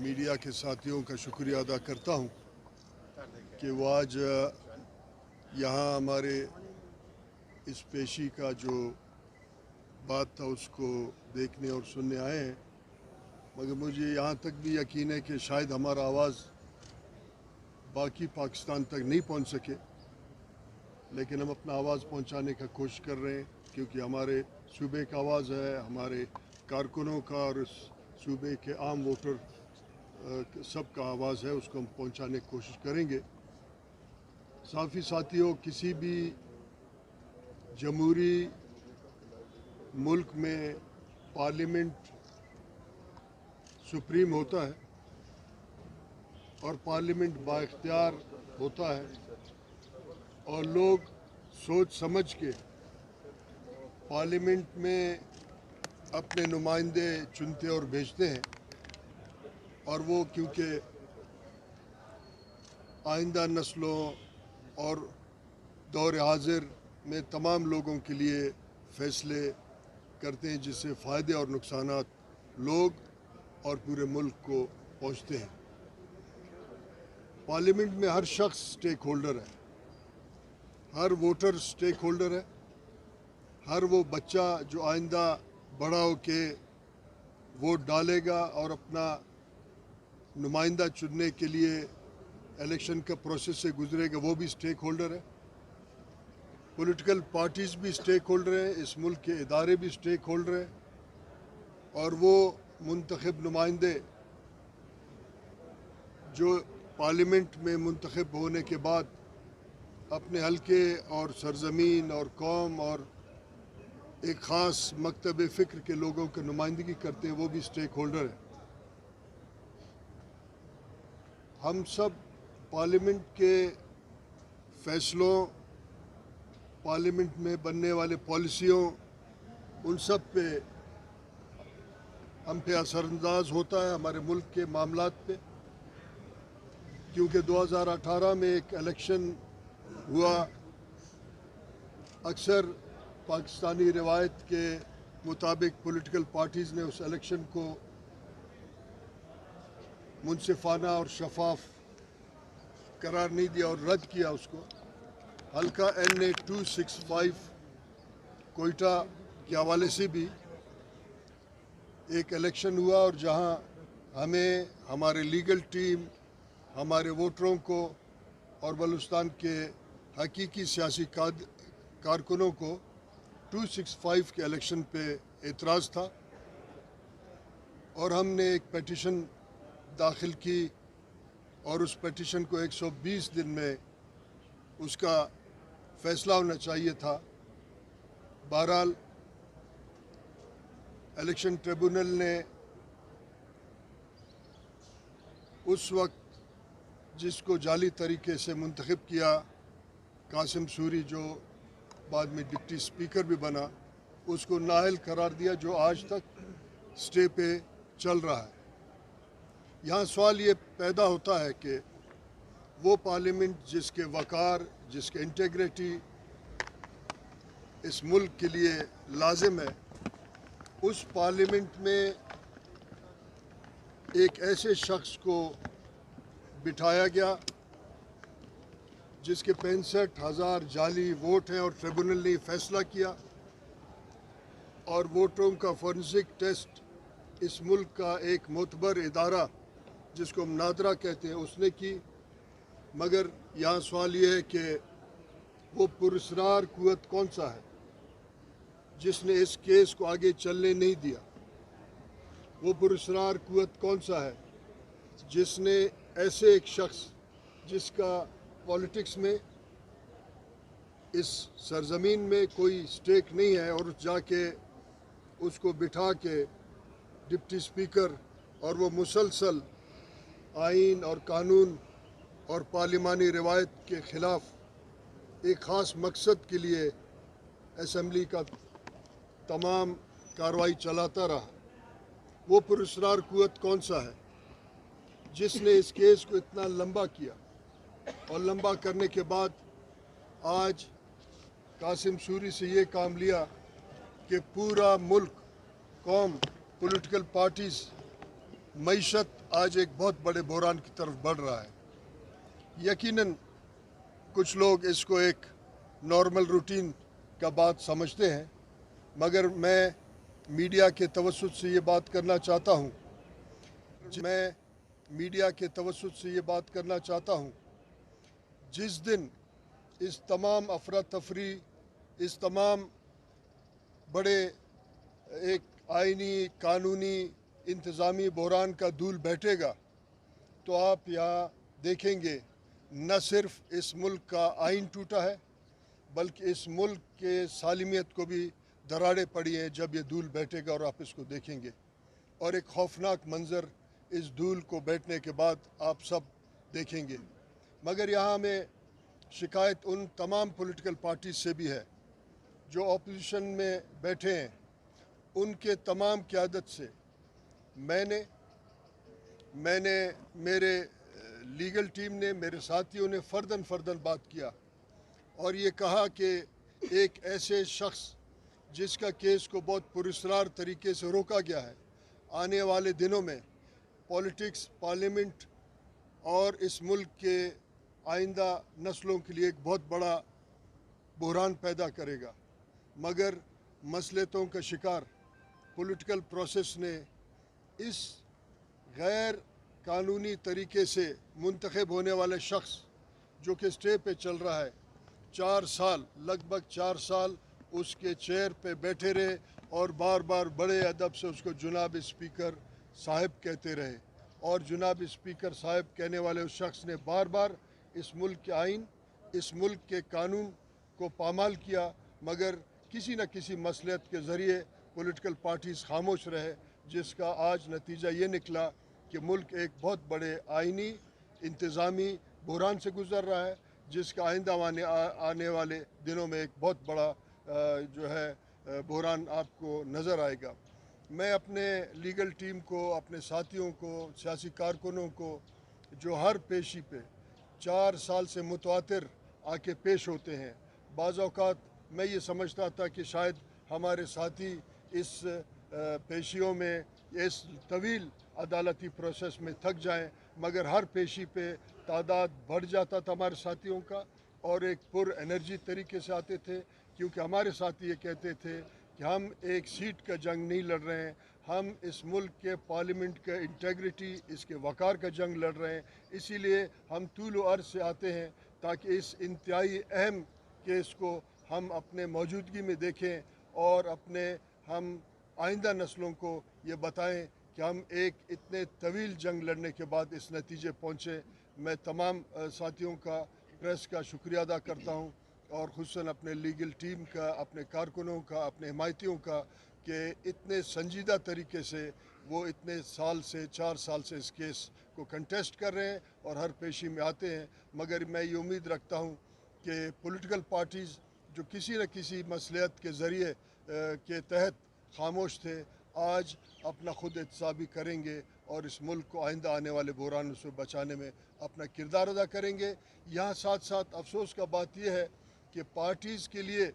Media के साथियों का शुक्रिया अदा करता हूं कि वो आज यहाँ हमारे इस पेशी का जो बात था उसको देखने और सुनने आए हैं। मगर मुझे यहाँ तक भी यकीन है कि शायद हमारा आवाज़ बाकी पाकिस्तान तक नहीं पहुँच सके, लेकिन हम अपना आवाज़ पहुँचाने का कोशिश कर रहे हैं, क्योंकि हमारे सूबे का आवाज़ है, हमारे कारकुनों का और इस सूबे के आम वोटर सबका आवाज़ है, उसको हम पहुँचाने की कोशिश करेंगे। साफ़ी साथियों, किसी भी जमहूरी मुल्क में पार्लियामेंट सुप्रीम होता है और पार्लियामेंट बाइख्तियार होता है, और लोग सोच समझ के पार्लियामेंट में अपने नुमाइंदे चुनते और भेजते हैं। और वो क्योंकि आइंदा नस्लों और दौर हाजिर में तमाम लोगों के लिए फ़ैसले करते हैं, जिससे फ़ायदे और नुकसानात लोग और पूरे मुल्क को पहुंचते हैं। पार्लियामेंट में हर शख्स स्टेक होल्डर है, हर वोटर स्टेक होल्डर है, हर वो बच्चा जो आइंदा बड़ा हो के वोट डालेगा और अपना नुमाइंदा चुनने के लिए इलेक्शन का प्रोसेस से गुजरेगा, वो भी स्टेक होल्डर है। पॉलिटिकल पार्टीज़ भी स्टेक होल्डर हैं, इस मुल्क के इदारे भी स्टेक होल्डर हैं, और वो मुंतखब नुमाइंदे जो पार्लियामेंट में मुंतखब होने के बाद अपने हल्के और सरजमीन और कौम और एक ख़ास मकतब फ़िक्र के लोगों की नुमाइंदगी करते हैं, वो भी स्टेक होल्डर है। हम सब पार्लियामेंट के फ़ैसलों, पार्लियामेंट में बनने वाले पॉलिसियों, उन सब पे हम पे असरअंदाज होता है हमारे मुल्क के मामलात पे, क्योंकि 2018 में एक इलेक्शन हुआ। अक्सर पाकिस्तानी रिवायत के मुताबिक पॉलिटिकल पार्टीज़ ने उस इलेक्शन को मुनसिफाना और शफाफ करार नहीं दिया और रद्द किया उसको। हल्का NA 265 कोयटा के हवाले से भी एक इलेक्शन हुआ, और जहां हमें हमारे लीगल टीम, हमारे वोटरों को और बलूचिस्तान के हकीकी सियासी कारकुनों को 265 के इलेक्शन पे एतराज़ था, और हमने एक पेटिशन दाखिल की, और उस पेटिशन को 120 दिन में उसका फ़ैसला होना चाहिए था। बहरहाल इलेक्शन ट्रिब्यूनल ने उस वक्त जिसको जाली तरीके से मुंतखब किया, कासिम सूरी, जो बाद में डिप्टी स्पीकर भी बना, उसको नाअहल करार दिया, जो आज तक स्टे पे चल रहा है। यहाँ सवाल ये पैदा होता है कि वो पार्लियामेंट जिसके वक़ार, जिसके इंटेग्रिटी इस मुल्क के लिए लाजिम है, उस पार्लियामेंट में एक ऐसे शख्स को बिठाया गया जिसके 65,000 जाली वोट हैं, और ट्रिब्यूनल ने फैसला किया, और वोटरों का फोरेंसिक टेस्ट इस मुल्क का एक मोतबर इदारा जिसको हम नादरा कहते हैं उसने की। मगर यहाँ सवाल ये है कि वो पुरस्रार कुव्वत कौन सा है जिसने इस केस को आगे चलने नहीं दिया? वो पुरस्रार कुव्वत कौन सा है जिसने ऐसे एक शख्स जिसका पॉलिटिक्स में इस सरजमीन में कोई स्टेक नहीं है, और जाके उसको बिठा के डिप्टी स्पीकर, और वो मुसलसल आइन और कानून और पार्लिमानी रिवायत के ख़िलाफ़ एक ख़ास मकसद के लिए असम्बली का तमाम कार्रवाई चलाता रहा? वो पुरस्रार कुव्वत कौन सा है जिसने इस केस को इतना लंबा किया, और लंबा करने के बाद आज कासिम सूरी से ये काम लिया कि पूरा मुल्क, कौम, पॉलिटिकल पार्टीज़ मईशत आज एक बहुत बड़े बहरान की तरफ बढ़ रहा है। यकीनन कुछ लोग इसको एक नॉर्मल रूटीन का बात समझते हैं, मगर मैं मीडिया के तवज्जुह से ये बात करना चाहता हूँ जिस दिन इस तमाम अफरा तफरी, इस तमाम बड़े एक आइनी कानूनी इंतज़ामी बहरान का धूल बैठेगा, तो आप यहाँ देखेंगे न सिर्फ इस मुल्क का आइन टूटा है, बल्कि इस मुल्क के सालिमियत को भी दरारें पड़ी हैं जब ये धूल बैठेगा और आप इसको देखेंगे। और एक खौफनाक मंज़र इस धूल को बैठने के बाद आप सब देखेंगे। मगर यहाँ हमें शिकायत उन तमाम पॉलिटिकल पार्टीज से भी है जो अपोजिशन में बैठे हैं। उनके तमाम क़यादत से मैंने मेरे लीगल टीम ने, मेरे साथियों ने फ़र्दन बात किया और ये कहा कि एक ऐसे शख्स जिसका केस को बहुत पुरस्कार तरीके से रोका गया है, आने वाले दिनों में पॉलिटिक्स, पार्लियामेंट और इस मुल्क के आइंदा नस्लों के लिए एक बहुत बड़ा बहरान पैदा करेगा। मगर मसलतों का शिकार पॉलिटिकल प्रोसेस ने इस गैर कानूनी तरीके से मुंतखब होने वाले शख्स जो कि स्टे पे चल रहा है, 4 साल, लगभग 4 साल उसके चेयर पे बैठे रहे और बार बार बड़े अदब से उसको जनाब स्पीकर साहब कहते रहे। और जनाब स्पीकर साहब कहने वाले उस शख्स ने बार बार इस मुल्क के आइन, इस मुल्क के कानून को पामाल किया, मगर किसी न किसी मसलहत के ज़रिए पॉलिटिकल पार्टीज़ खामोश रहे, जिसका आज नतीजा ये निकला कि मुल्क एक बहुत बड़े आइनी इंतज़ामी बहरान से गुज़र रहा है, जिसका आइंदा आने वाले दिनों में एक बहुत बड़ा जो है बहरान आपको नज़र आएगा। मैं अपने लीगल टीम को, अपने साथियों को, सियासी कारकुनों को जो हर पेशी पे 4 साल से मुतवातिर आके पेश होते हैं, बाज़ औक़ात मैं ये समझता था कि शायद हमारे साथी इस पेशियों में, इस तवील अदालती प्रोसेस में थक जाएं, मगर हर पेशी पे तादाद बढ़ जाता था हमारे साथियों का और एक पुर एनर्जी तरीके से आते थे, क्योंकि हमारे साथी ये कहते थे कि हम एक सीट का जंग नहीं लड़ रहे हैं, हम इस मुल्क के पार्लियामेंट के इंटेग्रिटी, इसके वक़ार का जंग लड़ रहे हैं। इसीलिए हम तूल अर्ज़ से आते हैं ताकि इस इंतहाई अहम केस को हम अपने मौजूदगी में देखें और हम आइंदा नस्लों को ये बताएं कि हम एक इतने तवील जंग लड़ने के बाद इस नतीजे पहुँचे। मैं तमाम साथियों का, प्रेस का शुक्रिया अदा करता हूँ और खुसूसन अपने लीगल टीम का, अपने कारकुनों का, अपने हिमायतियों का कि इतने संजीदा तरीके से वो इतने साल से, 4 साल से इस केस को कंटेस्ट कर रहे हैं और हर पेशी में आते हैं। मगर मैं ये उम्मीद रखता हूँ कि पॉलिटिकल पार्टीज़ जो किसी न किसी मसलहत के ज़रिए के तहत खामोश थे, आज अपना खुद एहतसाबी करेंगे और इस मुल्क को आइंदा आने वाले बहरानों से बचाने में अपना किरदार अदा करेंगे। यहाँ साथ साथ अफसोस का बात यह है कि पार्टीज़ के लिए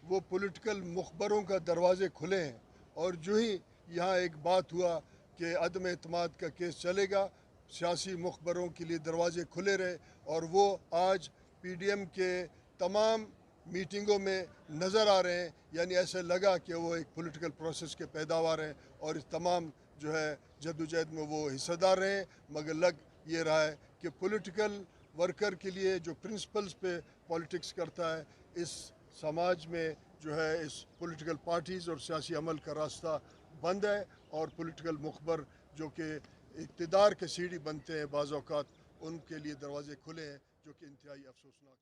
वो पॉलिटिकल मुखबरों का दरवाज़े खुले हैं और जो ही यहाँ एक बात हुआ कि अदम एतमाद का केस चलेगा, सियासी मुखबरों के लिए दरवाज़े खुले रहे और वो आज PDM के तमाम मीटिंगों में नज़र आ रहे हैं। यानी ऐसे लगा कि वो एक पॉलिटिकल प्रोसेस के पैदावार हैं और इस तमाम जो है जद्दोजहद में वो हिस्सेदार रहे, मगर लग ये रहा है कि पॉलिटिकल वर्कर के लिए जो प्रिंसिपल्स पे पॉलिटिक्स करता है, इस समाज में जो है इस पॉलिटिकल पार्टीज़ और सियासी अमल का रास्ता बंद है और पॉलिटिकल मुखबर जो कि इक़्तिदार के सीढ़ी बनते हैं बाज़ औक़ात, उनके लिए दरवाज़े खुले हैं, जो कि इंतहाई अफसोसनाक।